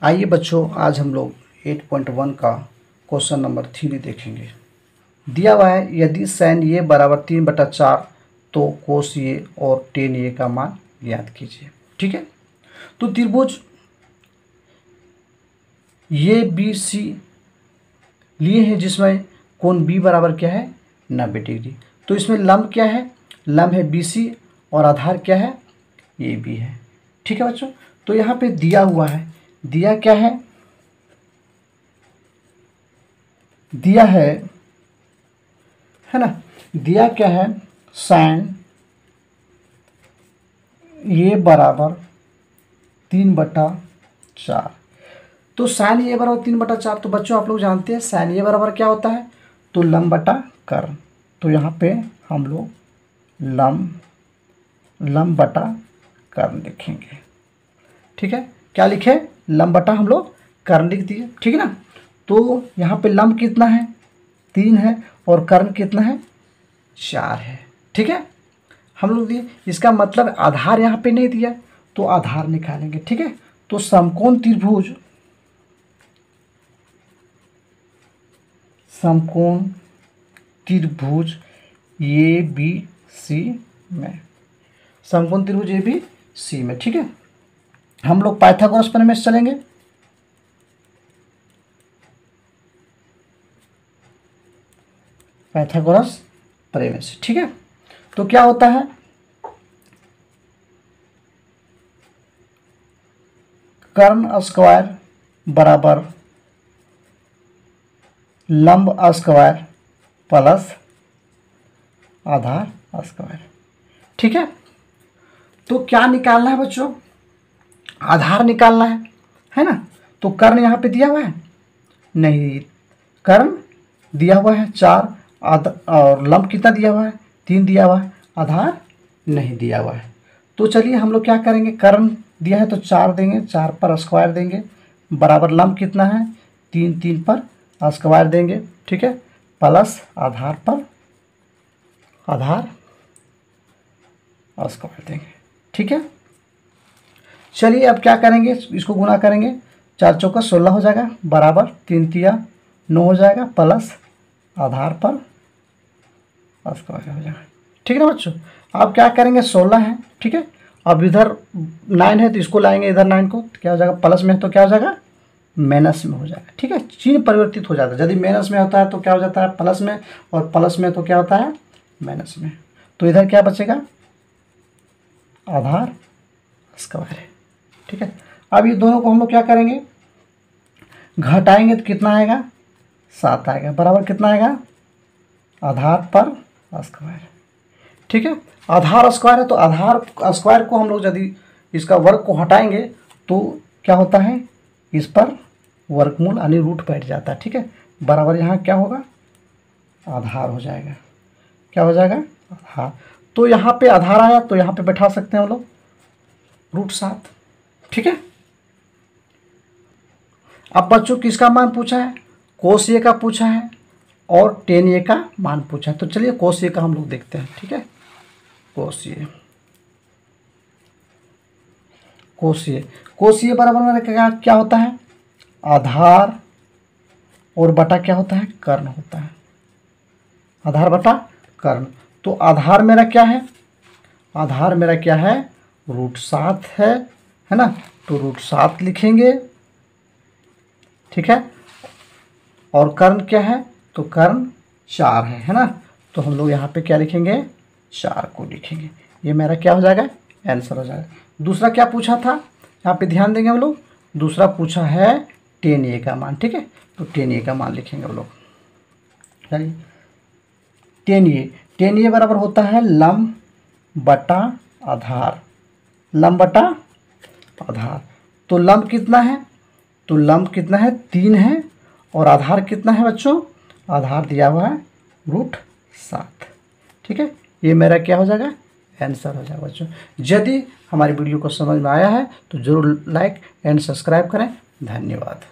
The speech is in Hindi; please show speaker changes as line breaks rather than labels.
आइए बच्चों, आज हम लोग 8.1 का क्वेश्चन नंबर 3 देखेंगे। दिया हुआ है यदि sin a बराबर 3/4 तो cos a और tan a का मान ज्ञात कीजिए। ठीक है, तो त्रिभुज ये बी सी लिए हैं जिसमें कोण b बराबर क्या है 90 डिग्री। तो इसमें लंब क्या है, लंब है बी सी और आधार क्या है ए बी है। ठीक है बच्चों, तो यहाँ पे दिया हुआ है, दिया क्या है, दिया है ना, दिया क्या है sin a बराबर 3/4। तो sin a बराबर 3/4, तो बच्चों आप लोग जानते हैं sin a बराबर क्या होता है, तो लंब बटा कर्ण। तो यहाँ पे हम लोग लंब बटा कर्ण लिखेंगे। ठीक है, क्या लिखे, लंब बटा हम लोग कर्ण लिख दिए। ठीक है ना, तो यहाँ पे लंब कितना है 3 है और कर्ण कितना है 4 है। ठीक है, हम लोग दिए, इसका मतलब आधार यहाँ पे नहीं दिया तो आधार निकालेंगे। ठीक है, तो समकोण त्रिभुज ए बी सी में, समकोण त्रिभुज ए बी सी में। ठीक है, हम लोग पाइथागोरस प्रमेय से चलेंगे। पाइथागोरस प्रमेय से, ठीक है, तो क्या होता है, कर्ण स्क्वायर बराबर लंब स्क्वायर प्लस आधार स्क्वायर। ठीक है, तो क्या निकालना है बच्चों, आधार निकालना है ना। तो कर्ण यहाँ पे दिया हुआ है नहीं, कर्ण दिया हुआ है 4 और लंब कितना दिया हुआ है 3 दिया हुआ है, आधार नहीं दिया हुआ है। तो चलिए हम लोग क्या करेंगे, कर्ण दिया है तो 4 देंगे, 4 पर स्क्वायर देंगे, बराबर लंब कितना है 3 पर स्क्वायर देंगे। ठीक है, प्लस आधार पर आधार स्क्वायर देंगे। ठीक है, चलिए अब क्या करेंगे, इसको गुना करेंगे, 4 चौका 16 हो जाएगा, बराबर 3 तिया 9 हो जाएगा, प्लस आधार पर स्क्वायर हो जाएगा। ठीक है ना बच्चों, अब क्या करेंगे 16 है, ठीक है, अब इधर 9 है तो इसको लाएंगे इधर 9 को, क्या हो जाएगा प्लस में है तो क्या हो जाएगा माइनस में हो जाएगा। ठीक है, चिन्ह परिवर्तित हो जाता है, यदि माइनस में होता है तो क्या हो जाता है प्लस में, और प्लस में तो क्या होता है माइनस में। तो इधर क्या बचेगा आधार स्क्वायर है। ठीक है, अब ये दोनों को हम लोग क्या करेंगे घटाएंगे तो कितना आएगा 7 आएगा, बराबर कितना आएगा आधार पर स्क्वायर। ठीक है, आधार स्क्वायर है तो आधार स्क्वायर को हम लोग यदि इसका वर्ग को हटाएंगे तो क्या होता है, इस पर वर्गमूल यानी रूट बैठ जाता है। ठीक है, बराबर यहाँ क्या होगा आधार हो जाएगा, क्या हो जाएगा आधार। तो यहाँ पे आधार आया तो यहाँ पे बैठा सकते हैं हम लोग √7। ठीक है, अब बच्चों किसका मान पूछा है, cos a का पूछा है और tan a का मान पूछा है। तो चलिए cos a का हम लोग देखते हैं। ठीक है, cos a बराबर मेरा क्या होता है आधार और बटा क्या होता है कर्ण होता है, आधार बटा कर्ण। तो आधार मेरा क्या है, आधार मेरा क्या है √7 है ना, तो √7 लिखेंगे। ठीक है, और कर्ण क्या है, तो कर्ण 4 है ना, तो हम लोग यहाँ पे क्या लिखेंगे 4 को लिखेंगे। ये मेरा क्या हो जाएगा आंसर हो जाएगा। दूसरा क्या पूछा था, यहाँ पे ध्यान देंगे हम लोग, दूसरा पूछा है tan a का मान। ठीक है, तो tan a का मान लिखेंगे हम लोग। चलिए tan a बराबर होता है लंब बटा आधार, लंब बटा आधार। तो लंब कितना है, तो लंब कितना है 3 है और आधार कितना है बच्चों, आधार दिया हुआ है √7। ठीक है, ये मेरा क्या हो जाएगा आंसर हो जाएगा बच्चों। यदि हमारी वीडियो को समझ में आया है तो ज़रूर लाइक एंड सब्सक्राइब करें। धन्यवाद।